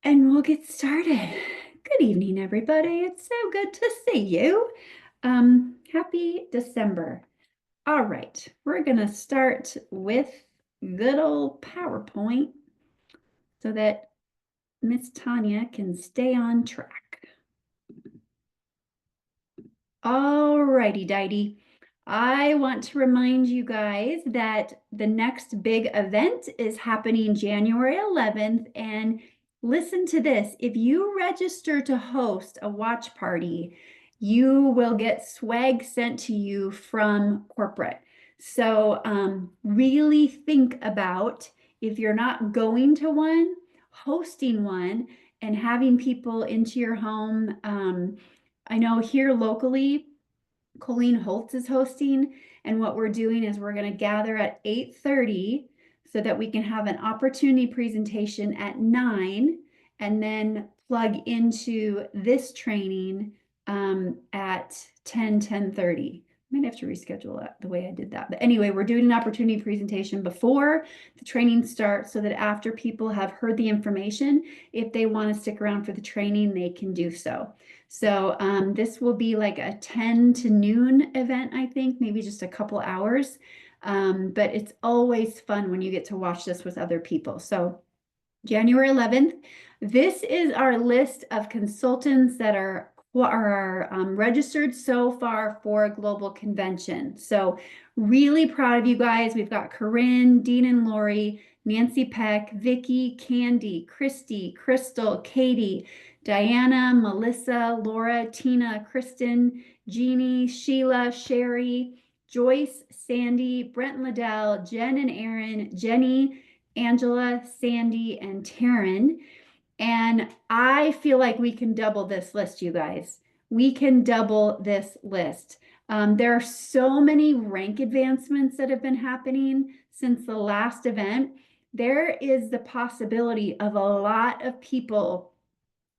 And we'll get started. Good evening, everybody. It's so good to see you. Happy December. All right, we're gonna start with good old PowerPoint so that Miss Tanya can stay on track. All righty, Dighty. I want to remind you guys that the next big event is happening January 11th. And listen to this, if you register to host a watch party, you will get swag sent to you from corporate. So really think about, if you're not going to one, hosting one and having people into your home. I know here locally, Colleen Holtz is hosting, and what we're doing is we're going to gather at 8:30 so that we can have an opportunity presentation at 9 and then plug into this training at 10:30. Might have to reschedule that the way I did that. But anyway, we're doing an opportunity presentation before the training starts so that after people have heard the information, if they want to stick around for the training, they can do so. So this will be like a 10 to noon event, I think, maybe just a couple hours. But it's always fun when you get to watch this with other people. So January 11th, this is our list of consultants that are registered so far for a global convention. So really proud of you guys. We've got Corinne, Dean and Lori, Nancy Peck, Vicky, Candy, Christy, Crystal, Katie, Diana, Melissa, Laura, Tina, Kristen, Jeannie, Sheila, Sherry, Joyce, Sandy, Brent Liddell, Jen and Aaron, Jenny, Angela, Sandy, and Taryn. And I feel like we can double this list, you guys. We can double this list. There are so many rank advancements that have been happening since the last event. There is the possibility of a lot of people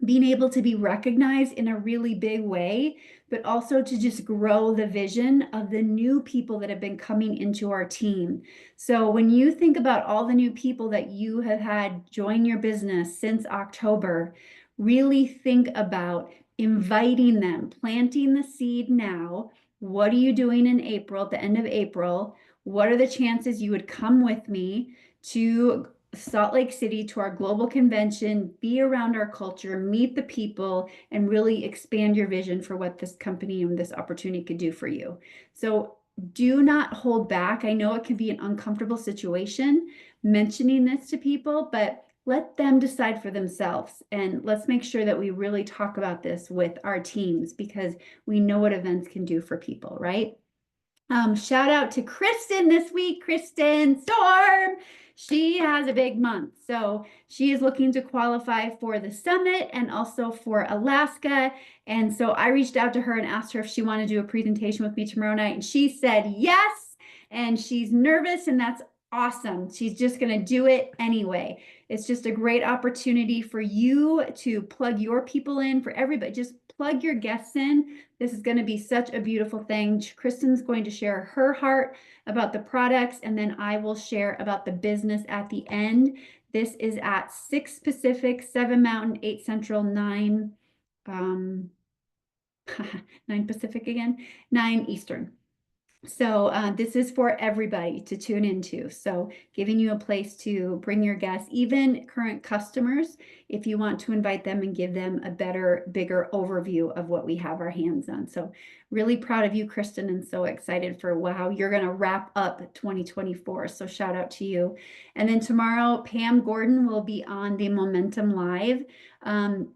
being able to be recognized in a really big way, but also to just grow the vision of the new people that have been coming into our team. So when you think about all the new people that you have had join your business since October, really think about inviting them, planting the seed now. What are you doing in April, at the end of April? What are the chances you would come with me to Salt Lake City to our global convention, be around our culture, meet the people, and really expand your vision for what this company and this opportunity could do for you. So do not hold back. I know it can be an uncomfortable situation mentioning this to people, but let them decide for themselves. And let's make sure that we really talk about this with our teams because we know what events can do for people, right? Shout out to Kristen this week. Kristen Storm. She has a big month. So she is looking to qualify for the summit and also for Alaska. And so I reached out to her and asked her if she wanted to do a presentation with me tomorrow night. And she said yes. And she's nervous, and that's awesome. She's just going to do it anyway. It's just a great opportunity for you to plug your people in, for everybody. Just plug your guests in. This is going to be such a beautiful thing. Kristen's going to share her heart about the products, and then I will share about the business at the end. This is at 6 Pacific, 7 Mountain, 8 Central, 9 9 Pacific again, 9 Eastern. So this is for everybody to tune into. So giving you a place to bring your guests, even current customers, if you want to invite them and give them a better, bigger overview of what we have our hands on. So really proud of you, Kristen, and so excited for how you're going to wrap up 2024. So shout out to you. And then tomorrow, Pam Gordon will be on the Momentum Live.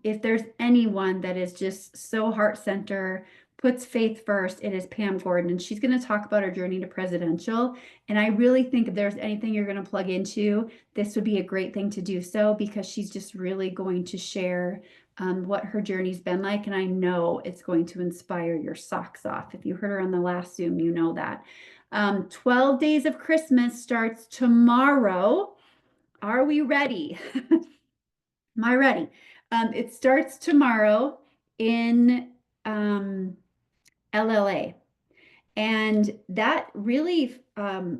If there's anyone that is just so heart center, puts faith first, it is Pam Gordon, and she's going to talk about her journey to presidential. And I really think if there's anything you're going to plug into, this would be a great thing to do so, because she's just really going to share what her journey's been like. And I know it's going to inspire your socks off. If you heard her on the last Zoom, you know that. 12 Days of Christmas starts tomorrow. Are we ready? Am I ready? It starts tomorrow in LLA. And that really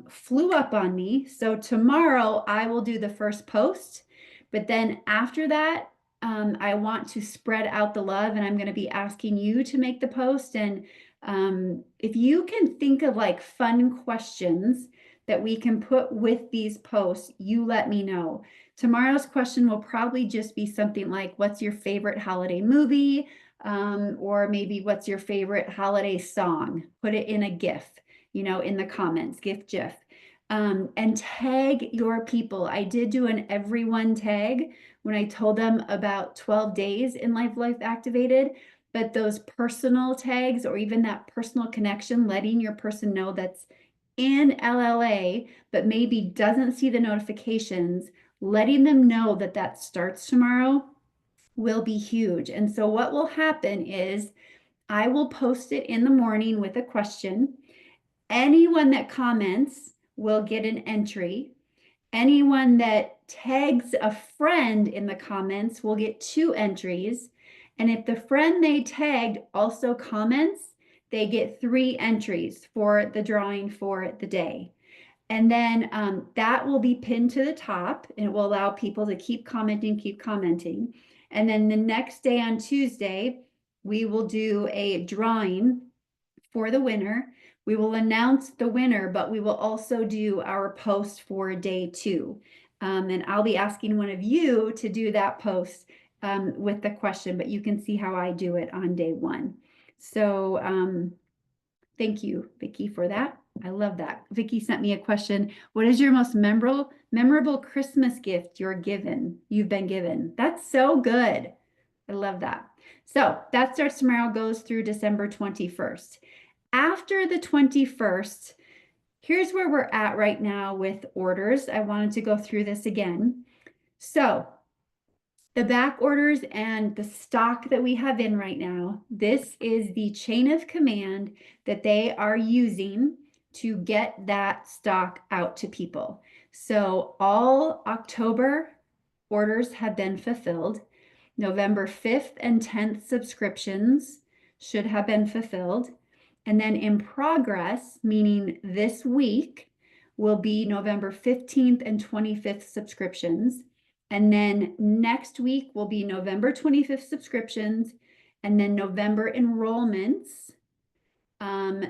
flew up on me. So tomorrow I will do the first post, but then after that, I want to spread out the love, and I'm going to be asking you to make the post. And if you can think of like fun questions that we can put with these posts, you let me know. Tomorrow's question will probably just be something like, what's your favorite holiday movie? Or maybe what's your favorite holiday song? Put it in a GIF, in the comments, GIF. And tag your people. I did do an everyone tag when I told them about 12 days in Life Activated, but those personal tags or even that personal connection, letting your person know that's in LLA, but maybe doesn't see the notifications, letting them know that that starts tomorrow will be huge. And so what will happen is I will post it in the morning with a question. Anyone that comments will get an entry. Anyone that tags a friend in the comments will get 2 entries. And if the friend they tagged also comments, they get 3 entries for the drawing for the day. And then that will be pinned to the top, and it will allow people to keep commenting. And then the next day on Tuesday, we will do a drawing for the winner. We will announce the winner, but we will also do our post for day 2. And I'll be asking one of you to do that post with the question, but you can see how I do it on day 1. So thank you, Vicki, for that. I love that. Vicki sent me a question. What is your most memorable Christmas gift you've been given? That's so good. I love that. So that starts tomorrow, goes through December 21st. After the 21st, here's where we're at right now with orders. I wanted to go through this again. So the back orders and the stock that we have in right now, this is the chain of command that they are using to get that stock out to people. So all October orders have been fulfilled. November 5th and 10th subscriptions should have been fulfilled. And then in progress, meaning this week, will be November 15th and 25th subscriptions. And then next week will be November 25th subscriptions, and then November enrollments,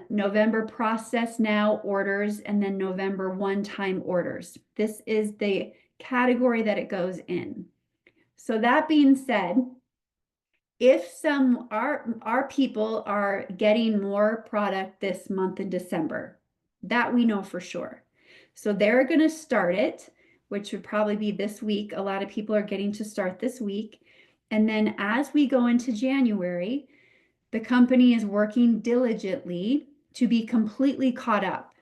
November process now orders, and then November one-time orders. This is the category that it goes in. So that being said, if our people are getting more product this month in December, that we know for sure. So they're going to start it, which would probably be this week. A lot of people are getting to start this week. And then as we go into January, the company is working diligently to be completely caught up.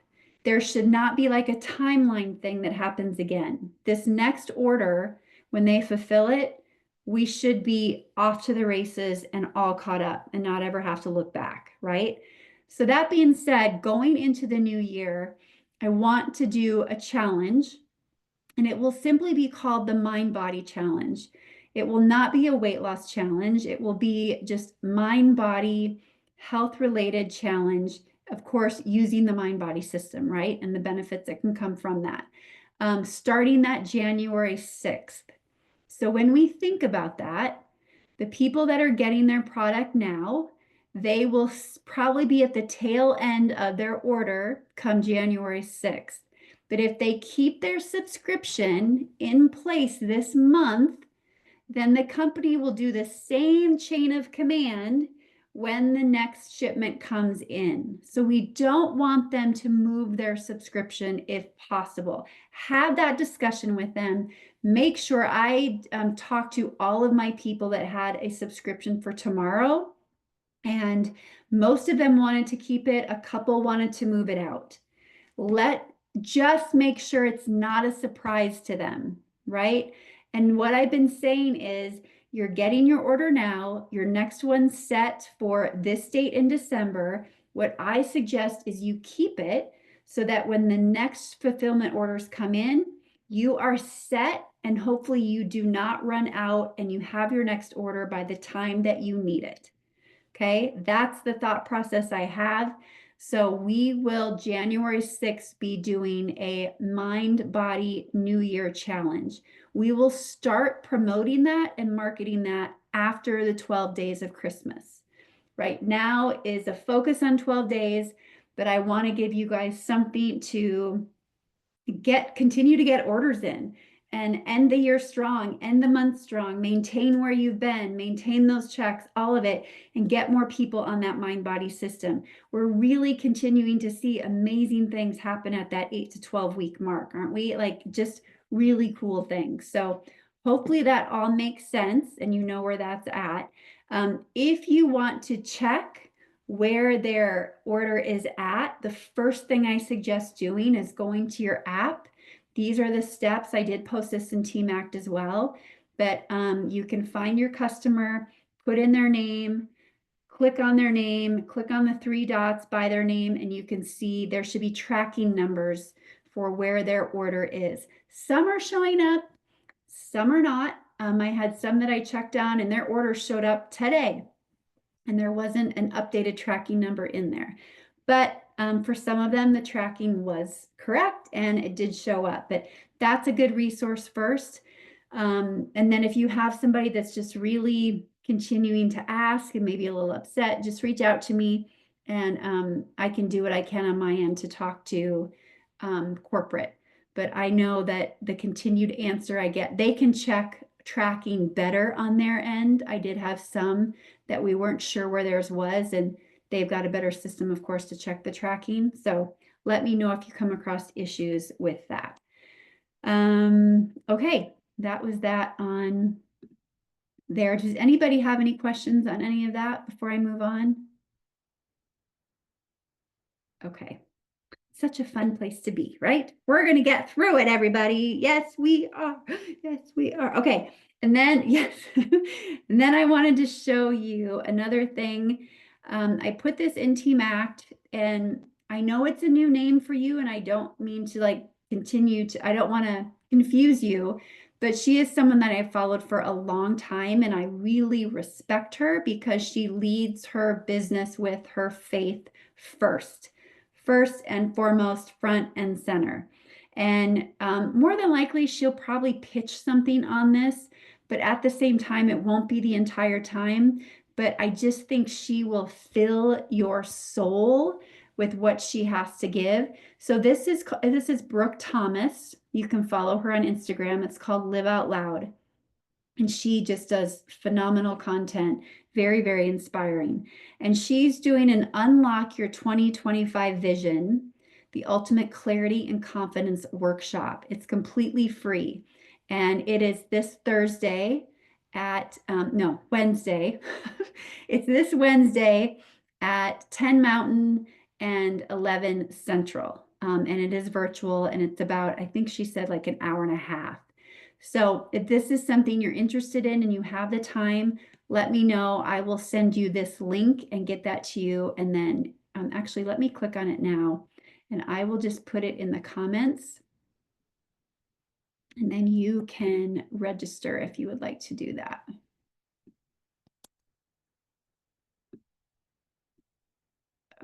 There should not be like a timeline thing that happens again. This next order, when they fulfill it, we should be off to the races and all caught up and not ever have to look back, right? So that being said, going into the new year, I want to do a challenge, and it will simply be called the Mind Body Challenge. It will not be a weight loss challenge. It will be just mind body health related challenge, of course, using the mind body system, right? And the benefits that can come from that. Starting that January 6th. So when we think about that, the people that are getting their product now, they will probably be at the tail end of their order come January 6th. But if they keep their subscription in place this month, then the company will do the same chain of command when the next shipment comes in. So we don't want them to move their subscription if possible. Have that discussion with them. Make sure I talk to all of my people that had a subscription for tomorrow, and most of them wanted to keep it. A couple wanted to move it out. Just make sure it's not a surprise to them, right? And what I've been saying is you're getting your order now, your next one's set for this date in December. What I suggest is you keep it so that when the next fulfillment orders come in, you are set, and hopefully you do not run out and you have your next order by the time that you need it. Okay, that's the thought process I have. So we will January 6th be doing a Mind Body New Year challenge. We will start promoting that and marketing that after the 12 days of Christmas. Right now is a focus on 12 days, but I want to give you guys something to continue to get orders in and end the year strong, end the month strong, maintain where you've been, maintain those checks, all of it, and get more people on that mind body system. We're really continuing to see amazing things happen at that 8 to 12 week mark, aren't we? Like just really cool things. So hopefully that all makes sense and you know where that's at. If you want to check where their order is at, the first thing I suggest doing is going to your app. These are the steps. I did post this in TMACT as well, but you can find your customer, put in their name, click on their name, click on the 3 dots by their name, and you can see there should be tracking numbers for where their order is. Some are showing up, some are not. I had some that I checked on and their order showed up today and there wasn't an updated tracking number in there. But for some of them, the tracking was correct and it did show up. But that's a good resource first. And then if you have somebody that's just really continuing to ask and maybe a little upset, just reach out to me and I can do what I can on my end to talk to corporate. But I know that the continued answer I get, they can check tracking better on their end. I did have some that we weren't sure where theirs was, and they've got a better system, of course, to check the tracking. So let me know if you come across issues with that. Okay, that was that on there. Does anybody have any questions on any of that before I move on? Okay. Such a fun place to be, right? We're going to get through it, everybody. Yes, we are. Yes, we are. Okay. And then, yes. And then I wanted to show you another thing. I put this in TMACT and I know it's a new name for you and I don't mean to like continue to, I don't want to confuse you, but she is someone that I've followed for a long time and I really respect her because she leads her business with her faith first and foremost, front and center. And more than likely, she'll probably pitch something on this, but at the same time, it won't be the entire time. But I just think she will fill your soul with what she has to give. So this is Brooke Thomas. You can follow her on Instagram. It's called Live Out Loud. And she just does phenomenal content, very, very inspiring. And she's doing an Unlock Your 2025 Vision, the Ultimate Clarity and Confidence Workshop. It's completely free. And it is this Thursday at, no, Wednesday. It's this Wednesday at 10 Mountain and 11 Central. And it is virtual and it's about, I think she said like an hour and a half. So if this is something you're interested in and you have the time, let me know. I will send you this link and get that to you. And then actually, let me click on it now and I will just put it in the comments. And then you can register if you would like to do that.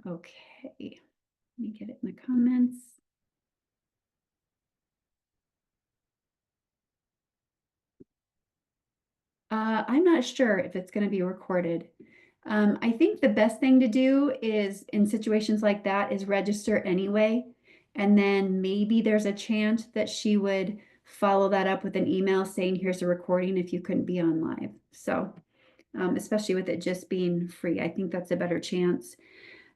Okay, let me get it in the comments. I'm not sure if it's going to be recorded. I think the best thing to do is in situations like that is register anyway. And then maybe there's a chance that she would follow that up with an email saying, here's a recording if you couldn't be on live. So especially with it just being free, I think that's a better chance.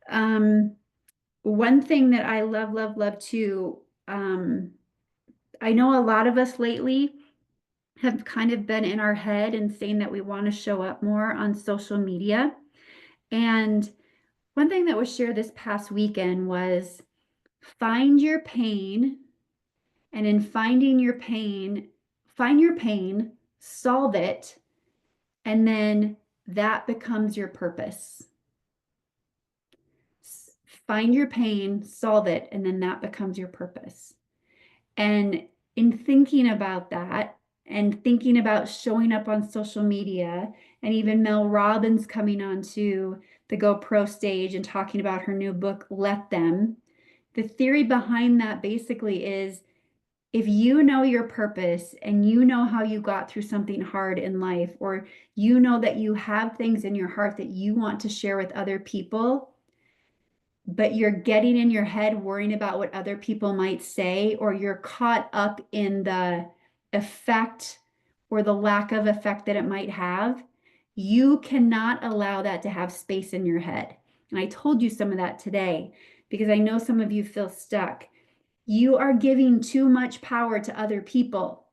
One thing that I love, love, love too, I know a lot of us lately have kind of been in our head and saying that we want to show up more on social media. And one thing that was shared this past weekend was find your pain. And in finding your pain, find your pain, solve it, and then that becomes your purpose. Find your pain, solve it, and then that becomes your purpose. And in thinking about that, and thinking about showing up on social media, and even Mel Robbins coming on to the GoPro stage and talking about her new book, Let Them. The theory behind that basically is if you know your purpose and you know how you got through something hard in life, or you know that you have things in your heart that you want to share with other people, but you're getting in your head worrying about what other people might say, or you're caught up in the effect or the lack of effect that it might have, you cannot allow that to have space in your head. And I told you some of that today because I know some of you feel stuck. You are giving too much power to other people.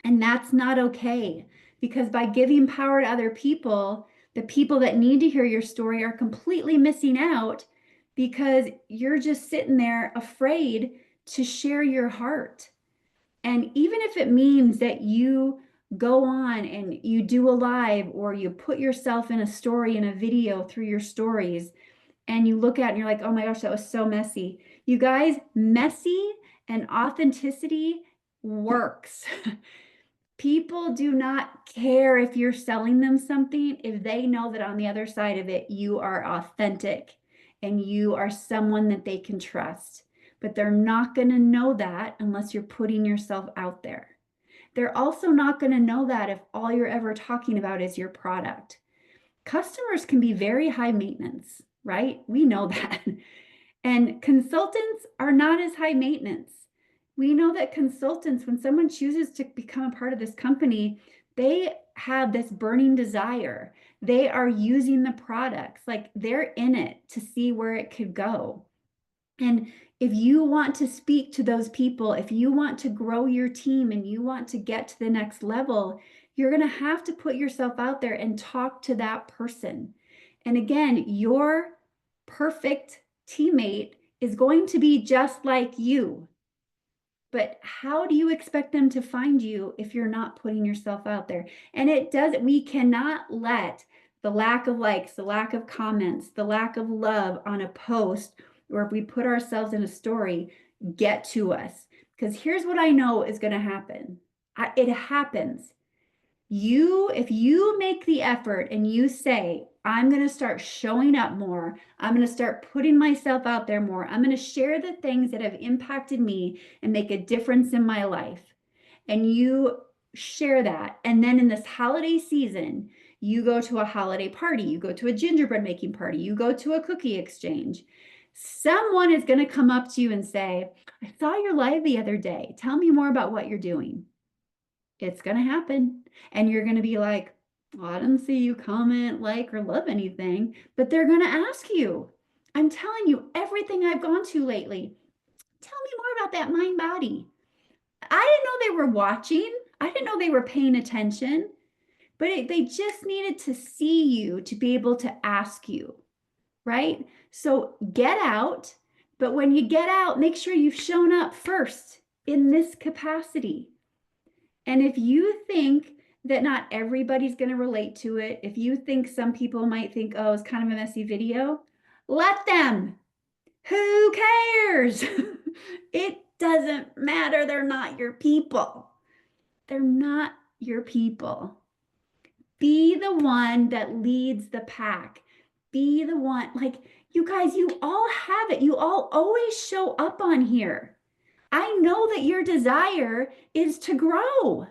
And that's not okay, because by giving power to other people, the people that need to hear your story are completely missing out because you're just sitting there afraid to share your heart. And even if it means that you go on and you do a live or you put yourself in a story in a video through your stories, and you look at it and you're like, oh my gosh, that was so messy. You guys, messy and authenticity works. People do not care if you're selling them something if they know that on the other side of it, you are authentic and you are someone that they can trust. But they're not going to know that unless you're putting yourself out there. They're also not going to know that if all you're ever talking about is your product. Customers can be very high maintenance, right? We know that. And consultants are not as high maintenance. We know that consultants, when someone chooses to become a part of this company, they have this burning desire. They are using the products, like they're in it to see where it could go. And if you want to speak to those people, if you want to grow your team and you want to get to the next level, you're going to have to put yourself out there and talk to that person. And again, your perfect teammate is going to be just like you. But how do you expect them to find you if you're not putting yourself out there? And we cannot let the lack of likes, the lack of comments, the lack of love on a post, or if we put ourselves in a story, get to us. Because here's what I know is going to happen. It happens. If you make the effort and you say, I'm going to start showing up more, I'm going to start putting myself out there more, I'm going to share the things that have impacted me and make a difference in my life, and you share that, and then in this holiday season, you go to a holiday party, you go to a gingerbread making party, you go to a cookie exchange, someone is going to come up to you and say, I saw your live the other day. Tell me more about what you're doing. It's going to happen. And you're going to be like, well, I didn't see you comment, like, or love anything, but they're going to ask you. I'm telling you, everything I've gone to lately, tell me more about that mind body. I didn't know they were watching. I didn't know they were paying attention, but they just needed to see you to be able to ask you, right? So get out, but when you get out, make sure you've shown up first in this capacity. And if you think that not everybody's going to relate to it, if you think some people might think, oh, it's kind of a messy video, let them. Who cares? It doesn't matter. They're not your people. They're not your people. Be the one that leads the pack. Be the one, like, you guys, you all have it. You all always show up on here. I know that your desire is to grow.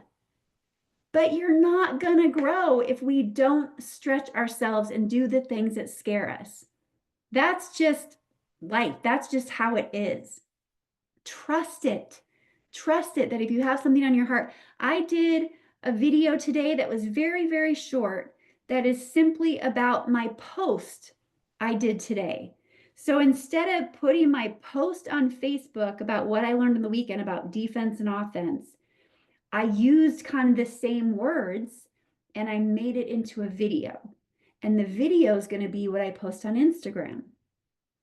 But you're not going to grow if we don't stretch ourselves and do the things that scare us. That's just life. That's just how it is. Trust it. Trust it that if you have something on your heart. I did a video today that was very, very short that is simply about my post I did today. So instead of putting my post on Facebook about what I learned in the weekend about defense and offense, I used kind of the same words and I made it into a video. And the video is going to be what I post on Instagram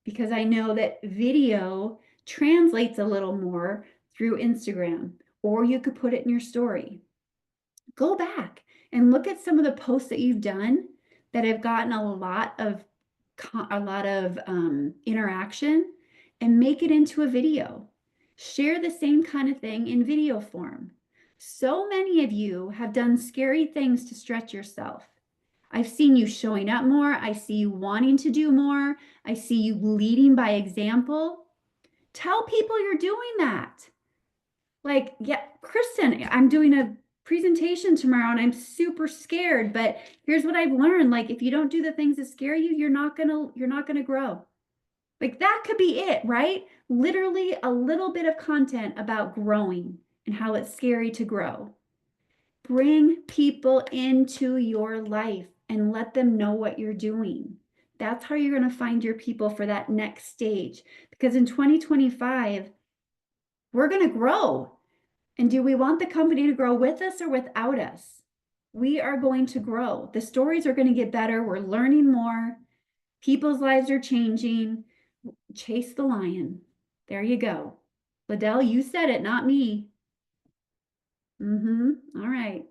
because I know that video translates a little more through Instagram, or you could put it in your story. Go back and look at some of the posts that you've done that have gotten a lot of interaction and make it into a video. Share the same kind of thing in video form. So many of you have done scary things to stretch yourself. I've seen you showing up more. I see you wanting to do more. I see you leading by example. Tell people you're doing that. Like, yeah, Kristen, I'm doing a presentation tomorrow and I'm super scared, but here's what I've learned. Like, if you don't do the things that scare you, you're not gonna grow. Like that could be it, right? Literally a little bit of content about growing and how it's scary to grow. Bring people into your life and let them know what you're doing. That's how you're going to find your people for that next stage. Because in 2025, we're going to grow. And do we want the company to grow with us or without us? We are going to grow. The stories are going to get better. We're learning more. People's lives are changing. Chase the lion. There you go. Liddell, you said it, not me. All right.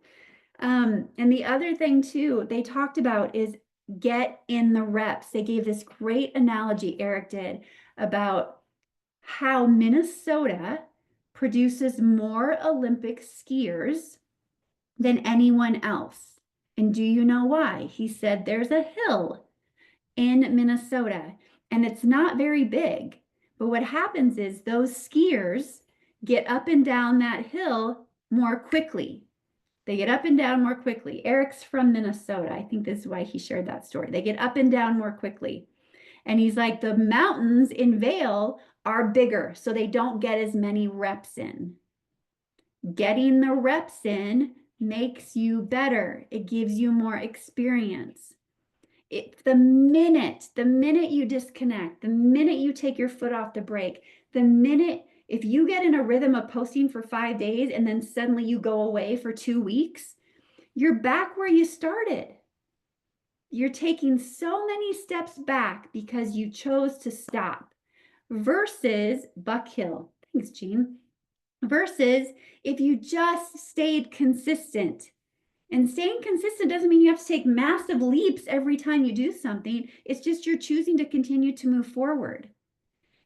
And the other thing too, they talked about is get in the reps. They gave this great analogy, Eric did, about how Minnesota produces more Olympic skiers than anyone else. And do you know why? He said there's a hill in Minnesota and it's not very big. But what happens is those skiers get up and down that hill more quickly. They get up and down more quickly. Eric's from Minnesota. I think this is why he shared that story. They get up and down more quickly. And he's like, the mountains in Vail are bigger, so they don't get as many reps in. Getting the reps in makes you better. It gives you more experience. The minute you disconnect, the minute you take your foot off the brake, the minute if you get in a rhythm of posting for 5 days and then suddenly you go away for 2 weeks, you're back where you started. You're taking so many steps back because you chose to stop versus Buck Hill. Thanks, Jean. Versus if you just stayed consistent. And staying consistent doesn't mean you have to take massive leaps every time you do something. It's just you're choosing to continue to move forward.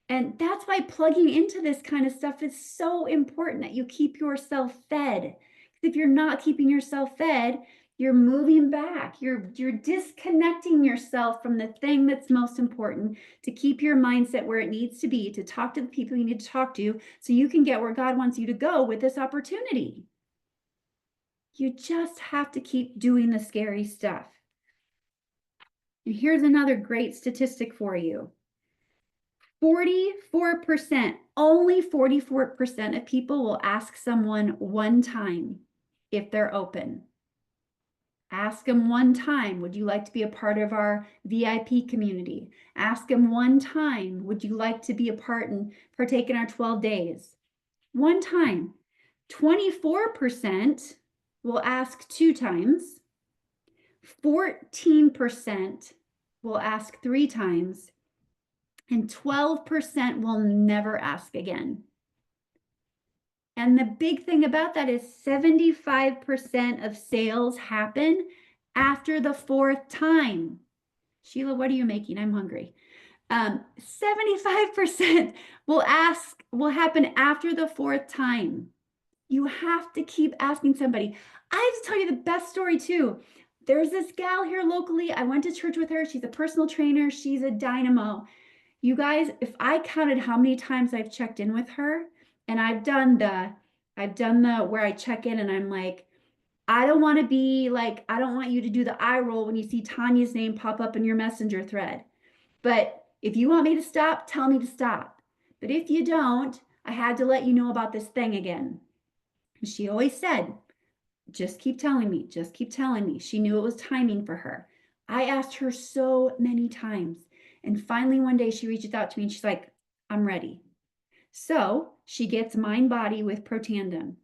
And that's why plugging into this kind of stuff is so important that you keep yourself fed. Because if you're not keeping yourself fed, you're moving back. You're disconnecting yourself from the thing that's most important to keep your mindset where it needs to be, to talk to the people you need to talk to so you can get where God wants you to go with this opportunity. You just have to keep doing the scary stuff. And here's another great statistic for you. 44%, only 44% of people will ask someone one time if they're open. Ask them one time, would you like to be a part of our VIP community? Ask them one time, would you like to be a part and partake in our 12 days? One time. 24% will ask 2 times. 14% will ask 3 times. And 12% will never ask again. And the big thing about that is 75% of sales happen after the 4th time. Sheila, what are you making? I'm hungry. 75% will happen after the 4th time. You have to keep asking somebody. I have to tell you the best story too. There's this gal here locally. I went to church with her. She's a personal trainer. She's a dynamo. You guys, if I counted how many times I've checked in with her, and I've done the where I check in and I'm like, I don't want you to do the eye roll when you see Tanya's name pop up in your messenger thread. But if you want me to stop, tell me to stop. But if you don't, I had to let you know about this thing again. And she always said, just keep telling me, just keep telling me. She knew it was timing for her. I asked her so many times. And finally, one day she reaches out to me and she's like, I'm ready. So she gets Mind Body with Protandim.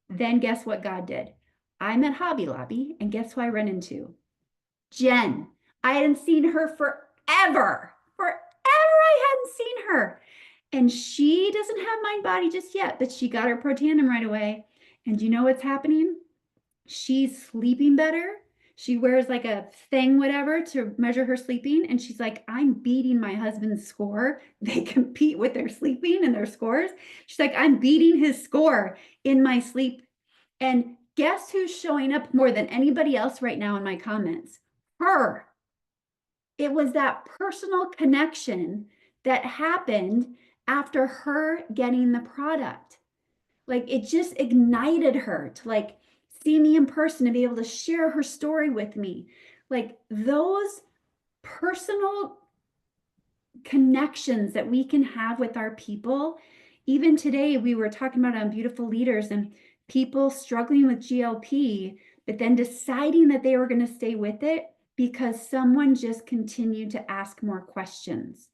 Then guess what God did? I'm at Hobby Lobby and guess who I ran into? Jen. I hadn't seen her forever. I hadn't seen her. And she doesn't have Mind Body just yet, but she got her Protandim right away. And do you know what's happening? She's sleeping better. She wears like a thing, whatever, to measure her sleeping. And she's like, I'm beating my husband's score. They compete with their sleeping and their scores. She's like, I'm beating his score in my sleep. And guess who's showing up more than anybody else right now in my comments? her. It was that personal connection that happened after her getting the product. Like it just ignited her to like see me in person and be able to share her story with me. Like those personal connections that we can have with our people. Even today, we were talking about on Beautiful Leaders and people struggling with GLP, but then deciding that they were going to stay with it because someone just continued to ask more questions.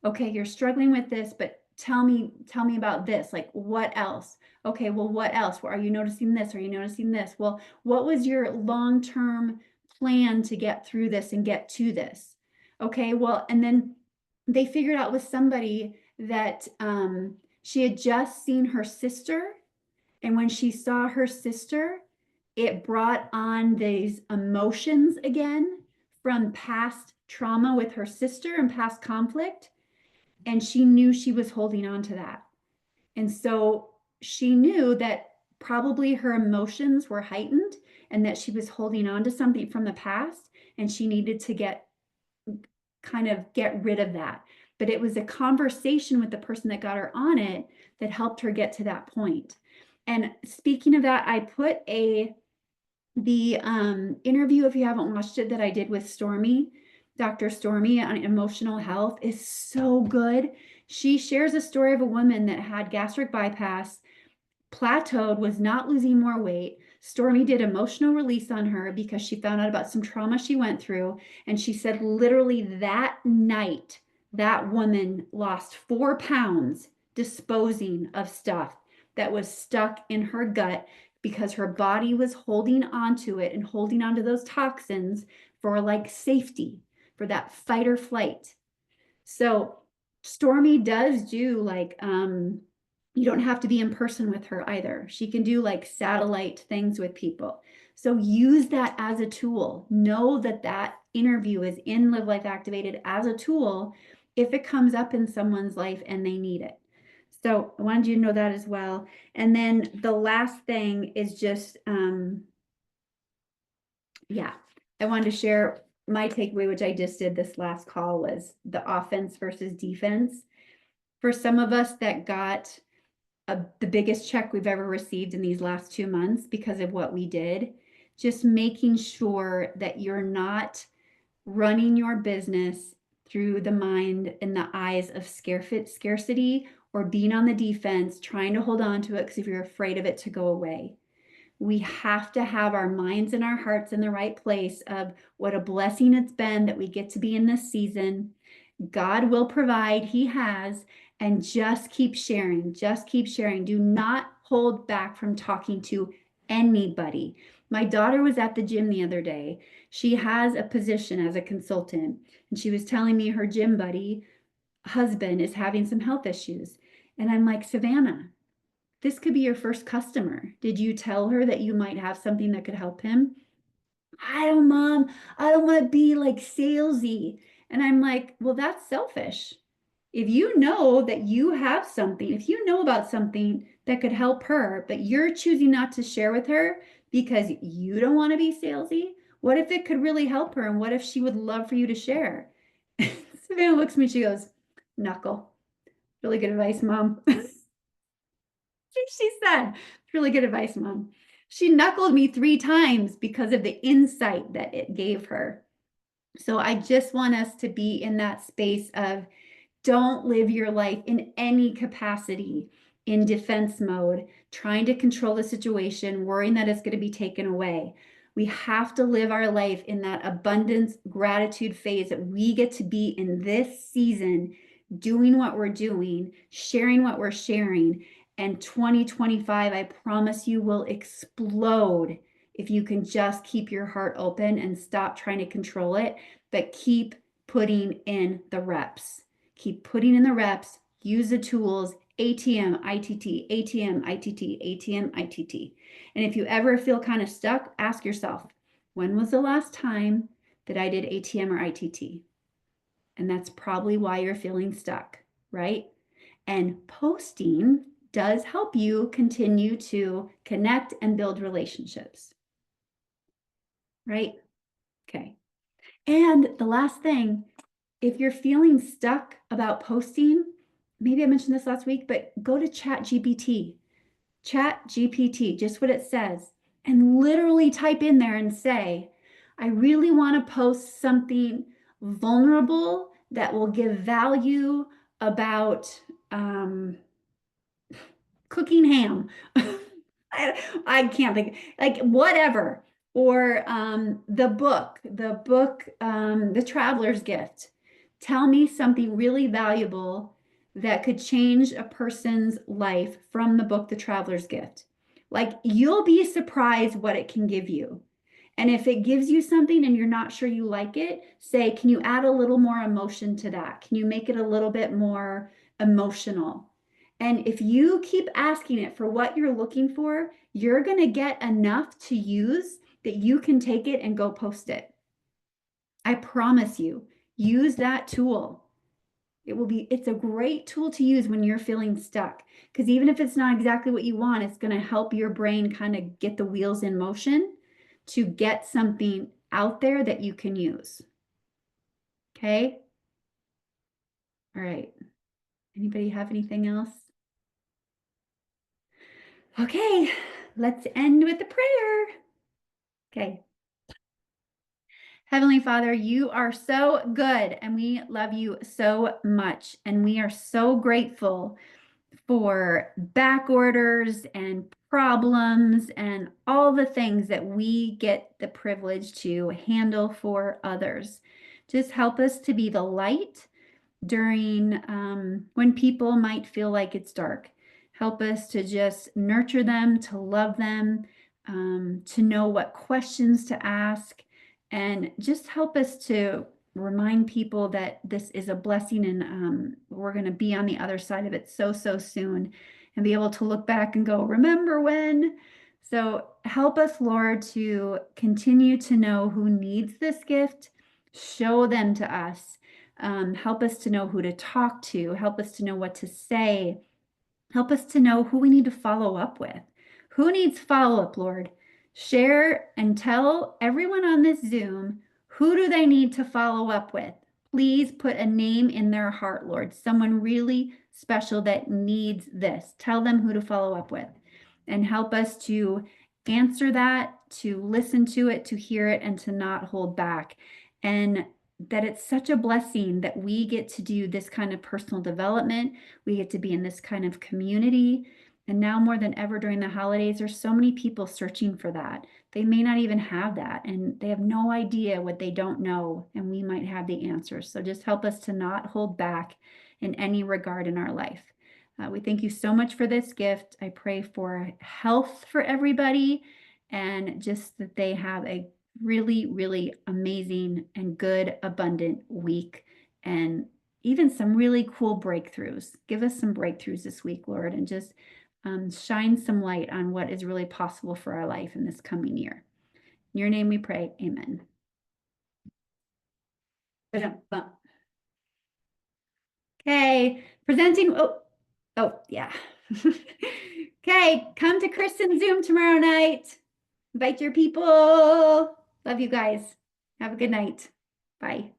Okay, you're struggling with this, but tell me about this. Like, what else? Okay, well, what else? Well, are you noticing this? Are you noticing this? Well, what was your long-term plan to get through this and get to this? Okay, well, and then they figured out with somebody that she had just seen her sister, and when she saw her sister, it brought on these emotions again from past trauma with her sister and past conflict. And she knew she was holding on to that. And so she knew that probably her emotions were heightened and that she was holding on to something from the past and she needed to get rid of that. But it was a conversation with the person that got her on it that helped her get to that point. And speaking of that, I put the interview, if you haven't watched it, that I did with Stormy, Dr. Stormy on emotional health is so good. She shares a story of a woman that had gastric bypass, plateaued, was not losing more weight. Stormy did emotional release on her because she found out about some trauma she went through. And she said literally that night, that woman lost 4 pounds disposing of stuff that was stuck in her gut because her body was holding onto it and holding onto those toxins for like safety, for that fight or flight. So Stormy does do like you don't have to be in person with her either. She can do like satellite things with people. So use that as a tool. Know that that interview is in Live Life Activated as a tool if it comes up in someone's life and they need it. So I wanted you to know that as well. And then the last thing is just, yeah, I wanted to share my takeaway, which I just did this last call, was the offense versus defense. For some of us that got the biggest check we've ever received in these last 2 months because of what we did, just making sure that you're not running your business through the mind and the eyes of scarcity or being on the defense, trying to hold on to it because if you're afraid of it to go away. We have to have our minds and our hearts in the right place of what a blessing it's been that we get to be in this season. God will provide, He has, and just keep sharing. Just keep sharing. Do not hold back from talking to anybody. My daughter was at the gym the other day. She has a position as a consultant, and she was telling me her gym buddy husband is having some health issues. And I'm like, Savannah, this could be your first customer. Did you tell her that you might have something that could help him? I don't, Mom, I don't want to be like salesy. And I'm like, well, that's selfish. If you know that you have something, if you know about something that could help her, but you're choosing not to share with her because you don't want to be salesy, what if it could really help her? And what if she would love for you to share? Savannah looks at me, she goes, knuckle. Really good advice, Mom. She said, really good advice, Mom. She knuckled me 3 times because of the insight that it gave her. So I just want us to be in that space of don't live your life in any capacity in defense mode, trying to control the situation, worrying that it's going to be taken away. We have to live our life in that abundance gratitude phase that we get to be in this season, doing what we're doing, sharing what we're sharing. And 2025, I promise you, will explode if you can just keep your heart open and stop trying to control it, but keep putting in the reps. Keep putting in the reps, use the tools, ATM, ITT, ATM, ITT, ATM, ITT. And if you ever feel kind of stuck, ask yourself, when was the last time that I did ATM or ITT? And that's probably why you're feeling stuck, right? And posting does help you continue to connect and build relationships, right? Okay. And the last thing, if you're feeling stuck about posting, maybe I mentioned this last week, but go to Chat GPT, just what it says, and literally type in there and say, I really want to post something vulnerable that will give value about cooking ham. I can't think, like whatever. Or The Traveler's Gift. Tell me something really valuable that could change a person's life from the book, The Traveler's Gift. Like you'll be surprised what it can give you. And if it gives you something and you're not sure you like it, say, can you add a little more emotion to that? Can you make it a little bit more emotional? And if you keep asking it for what you're looking for, you're going to get enough to use that you can take it and go post it. I promise you, use that tool. It's a great tool to use when you're feeling stuck. Because even if it's not exactly what you want, it's going to help your brain kind of get the wheels in motion to get something out there that you can use. Okay? All right. Anybody have anything else? Okay, let's end with the prayer. Okay. Heavenly Father, you are so good and we love you so much. And we are so grateful for back orders and problems and all the things that we get the privilege to handle for others. Just help us to be the light during when people might feel like it's dark. Help us to just nurture them, to love them, to know what questions to ask, and just help us to remind people that this is a blessing and we're going to be on the other side of it so, so soon and be able to look back and go, remember when? So help us, Lord, to continue to know who needs this gift. Show them to us. Help us to know who to talk to. Help us to know what to say. Help us to know who we need to follow up with. Who needs follow up, Lord? Share and tell everyone on this Zoom who do they need to follow up with. Please put a name in their heart, Lord. Someone really special that needs this. Tell them who to follow up with and help us to answer that, to listen to it, to hear it, and to not hold back. And that it's such a blessing that we get to do this kind of personal development. We get to be in this kind of community. And now more than ever during the holidays, there's so many people searching for that. They may not even have that, and they have no idea what they don't know, and we might have the answers. So just help us to not hold back in any regard in our life. We thank you so much for this gift. I pray for health for everybody and just that they have a really, really amazing and good, abundant week and even some really cool breakthroughs. Give us some breakthroughs this week, Lord, and just shine some light on what is really possible for our life in this coming year. In your name we pray. Amen. Okay, presenting. Oh, yeah. Okay, come to Kristen's Zoom tomorrow night. Invite your people. Love you guys. Have a good night. Bye.